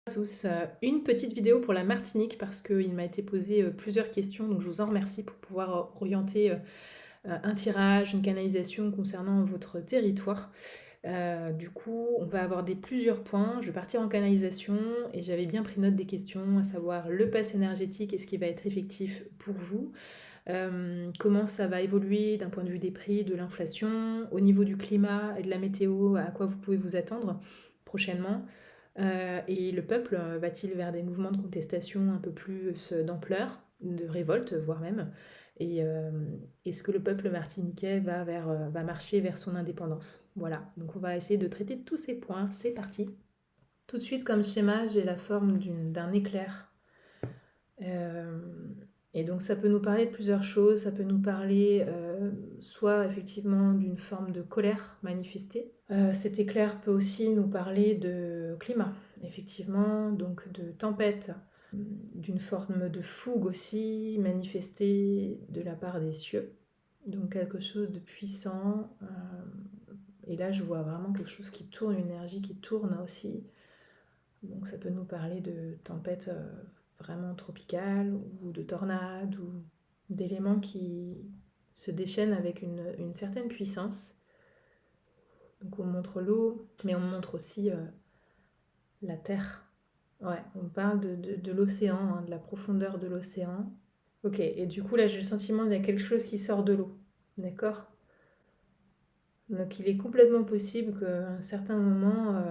À tous, une petite vidéo pour la Martinique parce qu'il m'a été posé plusieurs questions, donc je vous en remercie pour pouvoir orienter un tirage, une canalisation concernant votre territoire. Du coup, on va aborder plusieurs points. Je vais partir en canalisation et j'avais bien pris note des questions, à savoir le pass énergétique, est-ce qu'il va être effectif pour vous? Comment ça va évoluer d'un point de vue des prix, de l'inflation, au niveau du climat et de la météo, à quoi vous pouvez vous attendre prochainement. Et le peuple va-t-il vers des mouvements de contestation un peu plus d'ampleur, de révolte voire même? Et est-ce que le peuple martiniquais va marcher vers son indépendance? Voilà, donc on va essayer de traiter tous ces points. C'est parti. Tout de suite, comme schéma, j'ai la forme d'un éclair. Euh, et donc ça peut nous parler de plusieurs choses. Ça peut nous parler soit effectivement d'une forme de colère manifestée. Cet éclair peut aussi nous parler de climat, effectivement, donc de tempête, d'une forme de fougue aussi manifestée de la part des cieux. Donc quelque chose de puissant. Et là, je vois vraiment quelque chose qui tourne, une énergie qui tourne aussi. Donc ça peut nous parler de tempêtes vraiment tropicales ou de tornades ou d'éléments qui se déchaînent avec une certaine puissance. Donc on montre l'eau, mais on montre aussi la terre. Ouais, on parle de l'océan, hein, de la profondeur de l'océan. Ok, et du coup là j'ai le sentiment qu'il y a quelque chose qui sort de l'eau. D'accord? Donc il est complètement possible qu'à un certain moment,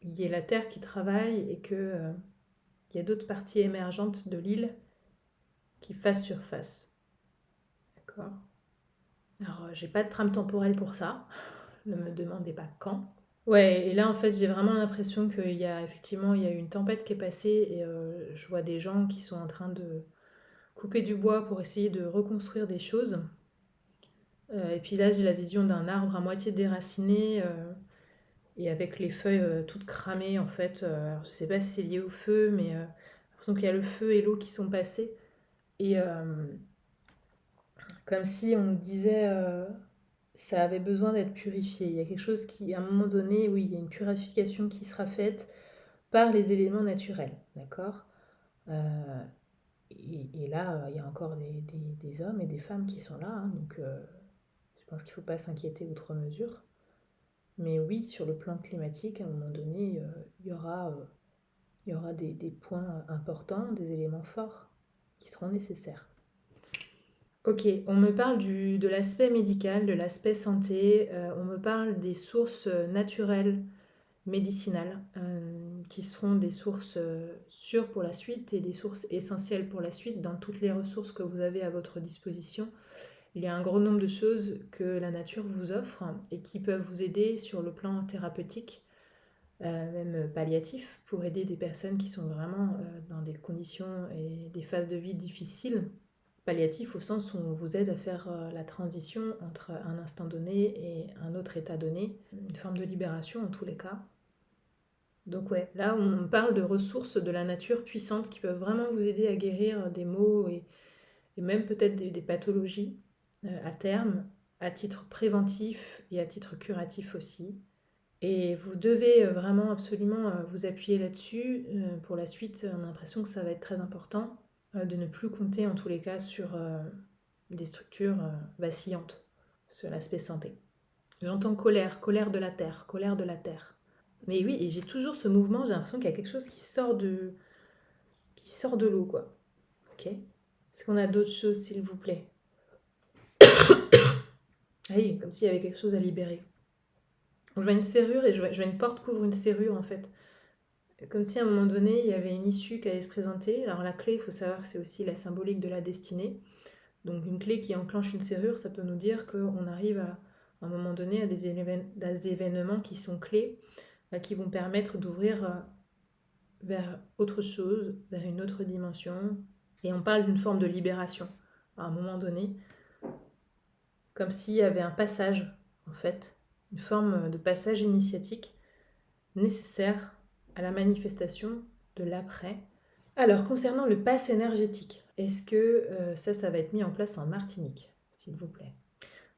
il y ait la terre qui travaille et que il y a d'autres parties émergentes de l'île qui fassent surface. D'accord? Alors, j'ai pas de trame temporelle pour ça. Ne me demandez pas quand. Ouais, et là, en fait, j'ai vraiment l'impression qu'il y a effectivement il y a eu une tempête qui est passée et je vois des gens qui sont en train de couper du bois pour essayer de reconstruire des choses. Et puis là, j'ai la vision d'un arbre à moitié déraciné et avec les feuilles toutes cramées, en fait. Alors, je sais pas si c'est lié au feu, mais j'ai l'impression qu'il y a le feu et l'eau qui sont passés. Et comme si on nous disait ça avait besoin d'être purifié. Il y a quelque chose qui, à un moment donné, oui, il y a une purification qui sera faite par les éléments naturels, d'accord. Et là, il y a encore des hommes et des femmes qui sont là, hein, donc je pense qu'il ne faut pas s'inquiéter outre mesure. Mais oui, sur le plan climatique, à un moment donné, il y aura des points importants, des éléments forts qui seront nécessaires. Ok, on me parle de l'aspect médical, de l'aspect santé, on me parle des sources naturelles médicinales, qui seront des sources sûres pour la suite et des sources essentielles pour la suite dans toutes les ressources que vous avez à votre disposition. Il y a un gros nombre de choses que la nature vous offre et qui peuvent vous aider sur le plan thérapeutique, même palliatif, pour aider des personnes qui sont vraiment dans des conditions et des phases de vie difficiles. Palliatif au sens où on vous aide à faire la transition entre un instant donné et un autre état donné, une forme de libération en tous les cas. Donc ouais, là on parle de ressources de la nature puissantes qui peuvent vraiment vous aider à guérir des maux et même peut-être des pathologies à terme, à titre préventif et à titre curatif aussi. Et vous devez vraiment absolument vous appuyer là-dessus. Pour la suite, on a l'impression que ça va être très important de ne plus compter en tous les cas sur des structures vacillantes sur l'aspect santé. J'entends colère, colère de la terre, colère de la terre. Mais oui, et j'ai toujours ce mouvement, j'ai l'impression qu'il y a quelque chose qui sort de l'eau, quoi. Ok. Est-ce qu'on a d'autres choses, s'il vous plaît? Ah oui, comme s'il y avait quelque chose à libérer. Je vois une serrure et je vois une porte qu'ouvre une serrure, en fait. Comme si à un moment donné, il y avait une issue qui allait se présenter. Alors la clé, il faut savoir que c'est aussi la symbolique de la destinée. Donc une clé qui enclenche une serrure, ça peut nous dire qu'on arrive à un moment donné à des événements qui sont clés, qui vont permettre d'ouvrir vers autre chose, vers une autre dimension. Et on parle d'une forme de libération à un moment donné, comme s'il y avait un passage, en fait, une forme de passage initiatique nécessaire à la manifestation de l'après. Alors, concernant le pass énergétique, est-ce que ça va être mis en place en Martinique, s'il vous plaît?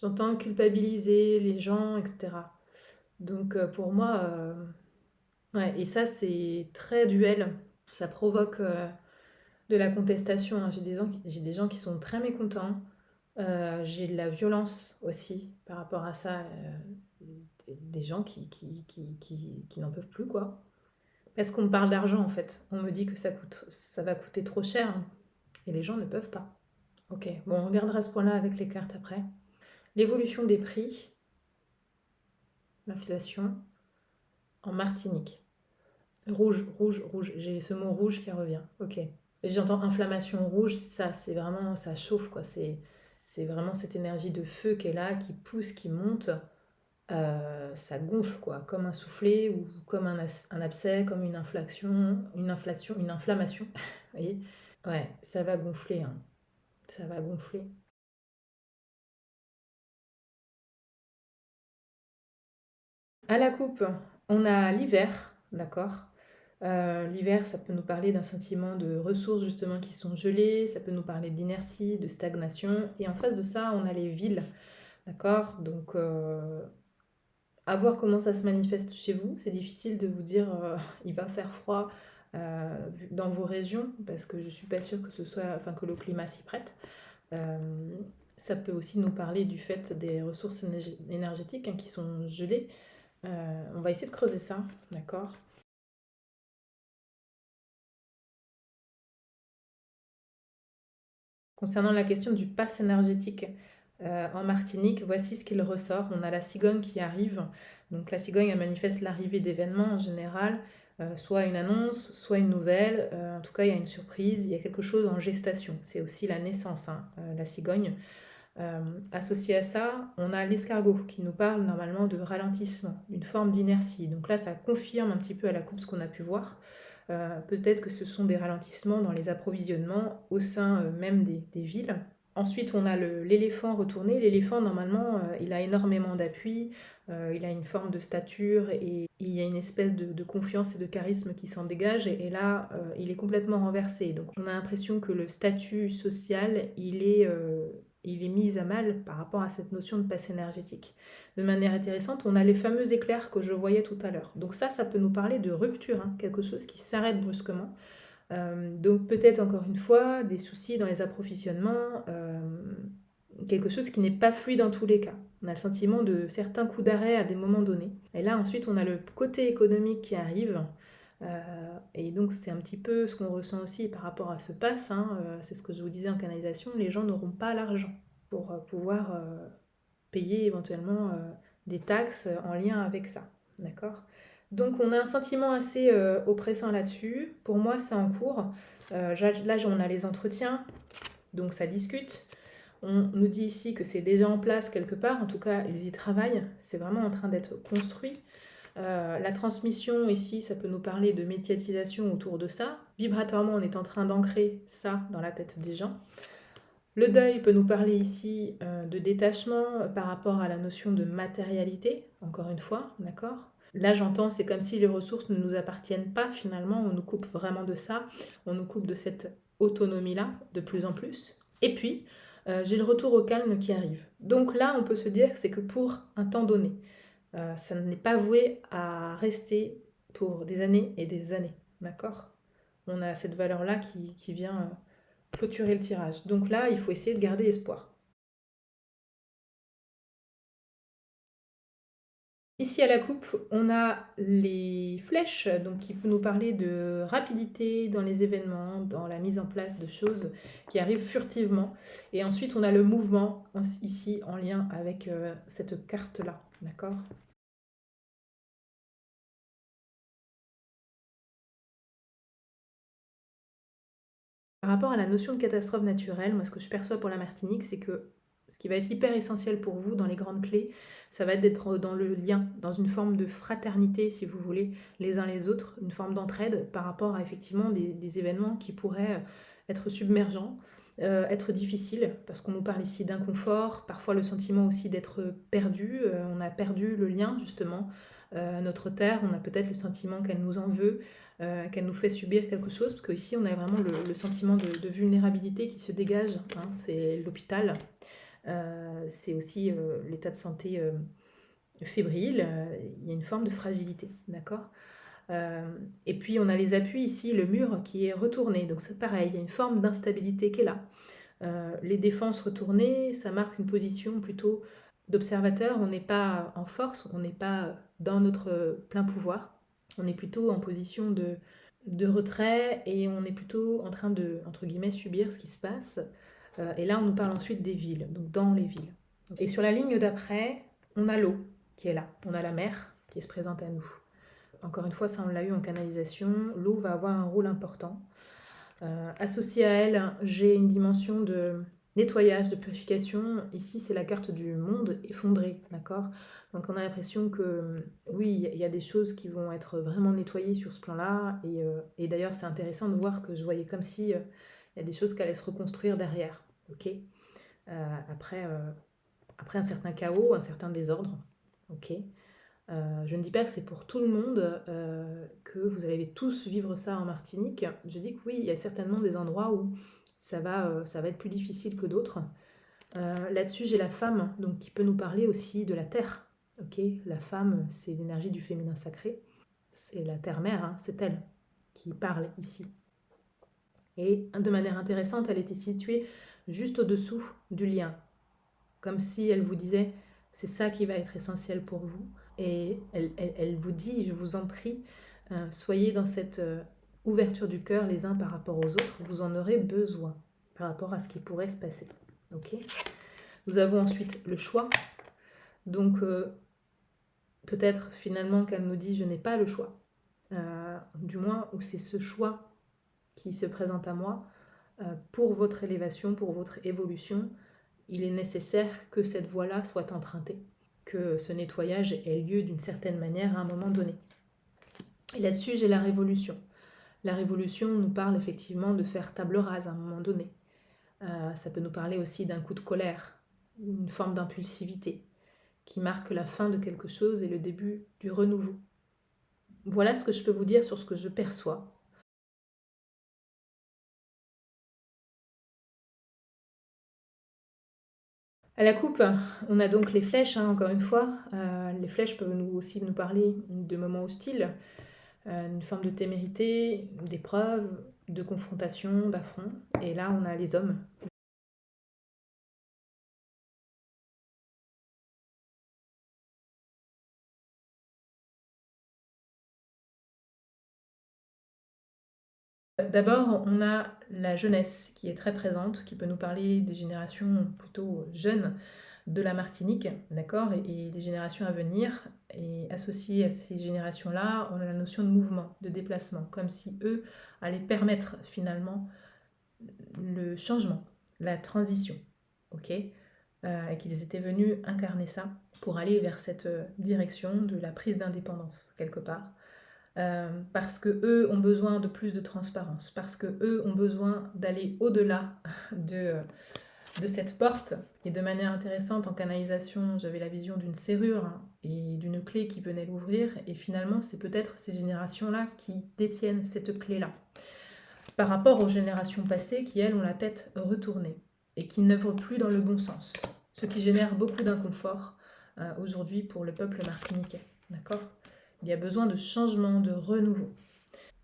J'entends culpabiliser les gens, etc. Donc, pour moi, Ouais, et ça, c'est très duel. Ça provoque de la contestation, hein. J'ai des gens qui sont très mécontents. J'ai de la violence aussi par rapport à ça. Des gens qui n'en peuvent plus, quoi. Parce qu'on me parle d'argent, en fait. On me dit que ça va coûter trop cher, hein, et les gens ne peuvent pas. Ok, bon, on regardera ce point-là avec les cartes après. L'évolution des prix, l'inflation en Martinique. Rouge, rouge, rouge. J'ai ce mot rouge qui revient. Ok. Et j'entends inflammation rouge, ça, c'est vraiment, ça chauffe, quoi. C'est vraiment cette énergie de feu qui est là, qui pousse, qui monte. Ça gonfle, quoi, comme un soufflet ou comme un abcès, comme une inflammation. Vous voyez? Ouais, ça va gonfler, hein. Ça va gonfler. À la coupe, on a l'hiver, d'accord? L'hiver, ça peut nous parler d'un sentiment de ressources justement qui sont gelées, ça peut nous parler d'inertie, de stagnation. Et en face de ça, on a les villes, d'accord? Donc, à voir comment ça se manifeste chez vous. C'est difficile de vous dire il va faire froid dans vos régions parce que je suis pas sûre que ce soit, enfin, que le climat s'y prête. Euh, Ça peut aussi nous parler du fait des ressources énergétiques, hein, qui sont gelées. On va essayer de creuser ça, d'accord? Concernant la question du pass énergétique en Martinique, voici ce qu'il ressort. On a la cigogne qui arrive. Donc la cigogne, elle manifeste l'arrivée d'événements en général, soit une annonce, soit une nouvelle. En tout cas, il y a une surprise, il y a quelque chose en gestation. C'est aussi la naissance, hein, la cigogne. Euh, Associé à ça, on a l'escargot qui nous parle normalement de ralentissement, une forme d'inertie. Donc là, ça confirme un petit peu à la coupe ce qu'on a pu voir. Peut-être que ce sont des ralentissements dans les approvisionnements au sein même des villes. Ensuite, on a l'éléphant retourné. L'éléphant, normalement, il a énormément d'appui, il a une forme de stature et il y a une espèce de confiance et de charisme qui s'en dégage. Et là, il est complètement renversé. Donc, on a l'impression que le statut social, il est mis à mal par rapport à cette notion de passe énergétique. De manière intéressante, on a les fameux éclairs que je voyais tout à l'heure. Donc ça peut nous parler de rupture, hein, quelque chose qui s'arrête brusquement. Donc peut-être encore une fois des soucis dans les approvisionnements, quelque chose qui n'est pas fluide dans tous les cas. On a le sentiment de certains coups d'arrêt à des moments donnés. Et là ensuite on a le côté économique qui arrive. Et donc c'est un petit peu ce qu'on ressent aussi par rapport à ce pass, hein, c'est ce que je vous disais en canalisation, les gens n'auront pas l'argent pour pouvoir payer éventuellement des taxes en lien avec ça. D'accord? Donc on a un sentiment assez oppressant là-dessus. Pour moi, c'est en cours. Là, on a les entretiens, donc ça discute. On nous dit ici que c'est déjà en place quelque part, en tout cas, ils y travaillent. C'est vraiment en train d'être construit. La transmission ici, ça peut nous parler de médiatisation autour de ça. Vibratoirement, on est en train d'ancrer ça dans la tête des gens. Le deuil peut nous parler ici de détachement par rapport à la notion de matérialité, encore une fois, d'accord? Là, j'entends, c'est comme si les ressources ne nous appartiennent pas finalement, on nous coupe vraiment de ça, on nous coupe de cette autonomie-là de plus en plus. Et puis, j'ai le retour au calme qui arrive. Donc là, on peut se dire que c'est que pour un temps donné. Ça n'est pas voué à rester pour des années et des années, d'accord? On a cette valeur-là qui vient clôturer le tirage. Donc là, il faut essayer de garder espoir. Ici à la coupe, on a les flèches, donc qui peut nous parler de rapidité dans les événements, dans la mise en place de choses qui arrivent furtivement. Et ensuite, on a le mouvement ici en lien avec cette carte-là, d'accord? Par rapport à la notion de catastrophe naturelle, moi ce que je perçois pour la Martinique, c'est que ce qui va être hyper essentiel pour vous dans les grandes clés, ça va être d'être dans le lien, dans une forme de fraternité, si vous voulez, les uns les autres, une forme d'entraide par rapport à effectivement des événements qui pourraient être submergents, être difficiles, parce qu'on nous parle ici d'inconfort, parfois le sentiment aussi d'être perdu, on a perdu le lien justement à notre terre, on a peut-être le sentiment qu'elle nous en veut, qu'elle nous fait subir quelque chose, parce qu'ici on a vraiment le sentiment de vulnérabilité qui se dégage, hein, c'est l'hôpital, c'est aussi l'état de santé fébrile, il y a une forme de fragilité, d'accord? Et puis on a les appuis ici, le mur qui est retourné. Donc c'est pareil, il y a une forme d'instabilité qui est là. Les défenses retournées, ça marque une position plutôt d'observateur. On n'est pas en force, on n'est pas dans notre plein pouvoir. On est plutôt en position de retrait et on est plutôt en train de, entre guillemets, subir ce qui se passe. Et là, on nous parle ensuite des villes, donc dans les villes. Et sur la ligne d'après, on a l'eau qui est là, on a la mer qui se présente à nous. Encore une fois, ça on l'a eu en canalisation, l'eau va avoir un rôle important. Associé à elle, j'ai une dimension de nettoyage, de purification. Ici, c'est la carte du monde effondré, d'accord? Donc on a l'impression que oui, il y a des choses qui vont être vraiment nettoyées sur ce plan-là. Et d'ailleurs, c'est intéressant de voir que je voyais comme si il y a des choses qui allaient se reconstruire derrière, ok? Après, après un certain chaos, un certain désordre, ok? Je ne dis pas que c'est pour tout le monde, que vous allez tous vivre ça en Martinique. Je dis que oui, il y a certainement des endroits où ça va être plus difficile que d'autres. Là-dessus, j'ai la femme, donc qui peut nous parler aussi de la terre. Ok, la femme, c'est l'énergie du féminin sacré. C'est la terre-mère, hein, c'est elle qui parle ici. Et de manière intéressante, elle était située juste au-dessous du lien, comme si elle vous disait, c'est ça qui va être essentiel pour vous. Et elle vous dit, je vous en prie, soyez dans cette ouverture du cœur les uns par rapport aux autres, vous en aurez besoin par rapport à ce qui pourrait se passer. Ok. Nous avons ensuite le choix. Donc peut-être finalement qu'elle nous dit, je n'ai pas le choix. Du moins, où c'est ce choix qui se présente à moi pour votre élévation, pour votre évolution. Il est nécessaire que cette voie-là soit empruntée, que ce nettoyage ait lieu d'une certaine manière à un moment donné. Et là-dessus, j'ai la révolution. La révolution nous parle effectivement de faire table rase à un moment donné. Ça peut nous parler aussi d'un coup de colère, une forme d'impulsivité qui marque la fin de quelque chose et le début du renouveau. Voilà ce que je peux vous dire sur ce que je perçois. À la coupe, on a donc les flèches, hein, encore une fois. Les flèches peuvent aussi nous parler de moments hostiles, une forme de témérité, d'épreuve, de confrontation, d'affront. Et là, on a les hommes. D'abord, on a la jeunesse qui est très présente, qui peut nous parler des générations plutôt jeunes de la Martinique, d'accord, et des générations à venir. Et associé à ces générations-là, on a la notion de mouvement, de déplacement, comme si eux allaient permettre finalement le changement, la transition, ok, et qu'ils étaient venus incarner ça pour aller vers cette direction de la prise d'indépendance quelque part. Parce que eux ont besoin de plus de transparence, parce que eux ont besoin d'aller au-delà de cette porte. Et de manière intéressante, en canalisation, j'avais la vision d'une serrure hein, et d'une clé qui venait l'ouvrir. Et finalement, c'est peut-être ces générations-là qui détiennent cette clé-là. Par rapport aux générations passées qui, elles, ont la tête retournée et qui n'œuvrent plus dans le bon sens. Ce qui génère beaucoup d'inconfort aujourd'hui pour le peuple martiniquais. D'accord ? Il y a besoin de changement, de renouveau.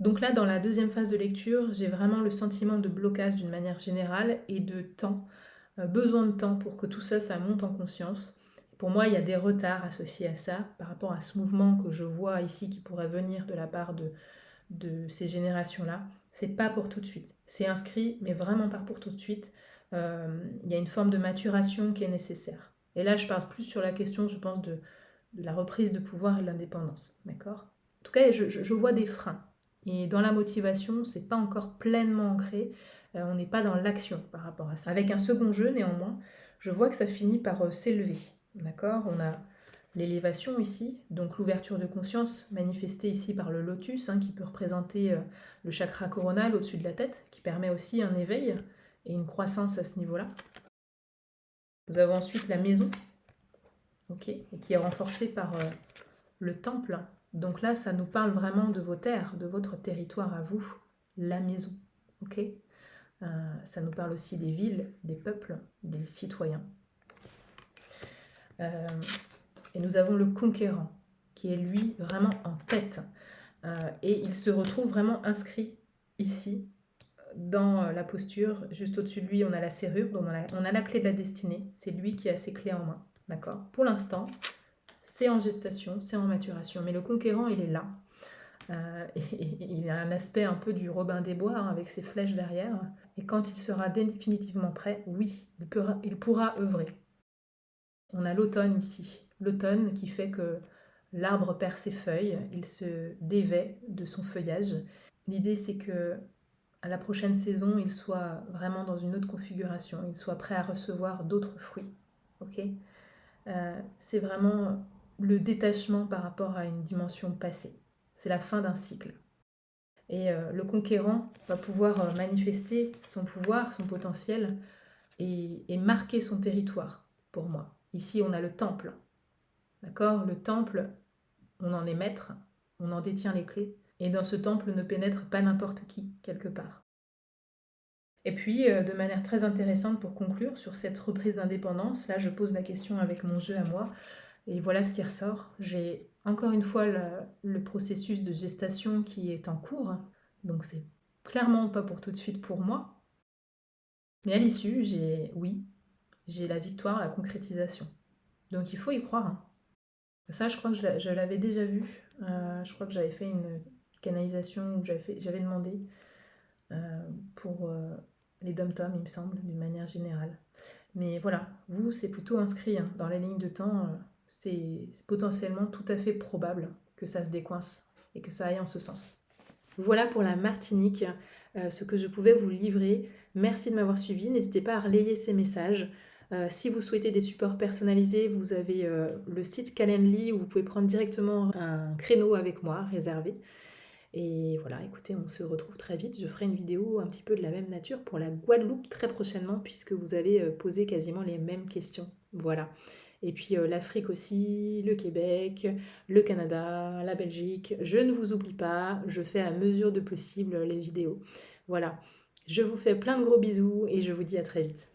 Donc là, dans la deuxième phase de lecture, j'ai vraiment le sentiment de blocage d'une manière générale et de temps, besoin de temps pour que tout ça, ça monte en conscience. Pour moi, il y a des retards associés à ça par rapport à ce mouvement que je vois ici qui pourrait venir de la part de ces générations-là. C'est pas pour tout de suite. C'est inscrit, mais vraiment pas pour tout de suite. Il y a une forme de maturation qui est nécessaire. Et là, je parle plus sur la question, je pense, de la reprise de pouvoir et de l'indépendance. D'accord ? En tout cas, je vois des freins. Et dans la motivation, c'est pas encore pleinement ancré. On n'est pas dans l'action par rapport à ça. Avec un second jeu, néanmoins, je vois que ça finit par s'élever. D'accord ? On a l'élévation ici, donc l'ouverture de conscience manifestée ici par le lotus, hein, qui peut représenter le chakra coronal au-dessus de la tête, qui permet aussi un éveil et une croissance à ce niveau-là. Nous avons ensuite la maison, okay, et qui est renforcée par le temple. Donc là, ça nous parle vraiment de vos terres, de votre territoire à vous, la maison. Okay, ça nous parle aussi des villes, des peuples, des citoyens. Et nous avons le conquérant, qui est lui vraiment en tête. Et il se retrouve vraiment inscrit ici, dans la posture. Juste au-dessus de lui, on a la serrure, donc on a la clé de la destinée. C'est lui qui a ses clés en main. D'accord? Pour l'instant, c'est en gestation, c'est en maturation. Mais le conquérant, il est là. Et il a un aspect un peu du Robin des Bois, hein, avec ses flèches derrière. Et quand il sera définitivement prêt, oui, il pourra œuvrer. On a l'automne ici. L'automne qui fait que l'arbre perd ses feuilles, il se dévait de son feuillage. L'idée, c'est que à la prochaine saison, il soit vraiment dans une autre configuration, il soit prêt à recevoir d'autres fruits. Ok. C'est vraiment le détachement par rapport à une dimension passée. C'est la fin d'un cycle. Et le conquérant va pouvoir manifester son pouvoir, son potentiel et marquer son territoire pour moi. Ici, on a le temple. D'accord? Le temple, on en est maître, on en détient les clés. Et dans ce temple ne pénètre pas n'importe qui, quelque part. Et puis, de manière très intéressante pour conclure sur cette reprise d'indépendance, là je pose la question avec mon jeu à moi, et voilà ce qui ressort. J'ai encore une fois le processus de gestation qui est en cours, donc c'est clairement pas pour tout de suite pour moi. Mais à l'issue, j'ai la victoire, la concrétisation. Donc il faut y croire, hein. Ça, je crois que je l'avais déjà vu. Je crois que j'avais fait une canalisation où j'avais demandé pour les dom-toms, il me semble, d'une manière générale. Mais voilà, vous, c'est plutôt inscrit, hein, dans la ligne de temps. C'est potentiellement tout à fait probable que ça se décoince et que ça aille en ce sens. Voilà pour la Martinique, ce que je pouvais vous livrer. Merci de m'avoir suivi. N'hésitez pas à relayer ces messages. Si vous souhaitez des supports personnalisés, vous avez le site Calendly où vous pouvez prendre directement un créneau avec moi réservé. Et voilà, écoutez, on se retrouve très vite. Je ferai une vidéo un petit peu de la même nature pour la Guadeloupe très prochainement, puisque vous avez posé quasiment les mêmes questions. Voilà. Et puis l'Afrique aussi, le Québec, le Canada, la Belgique. Je ne vous oublie pas, je fais à mesure de possible les vidéos. Voilà. Je vous fais plein de gros bisous et je vous dis à très vite.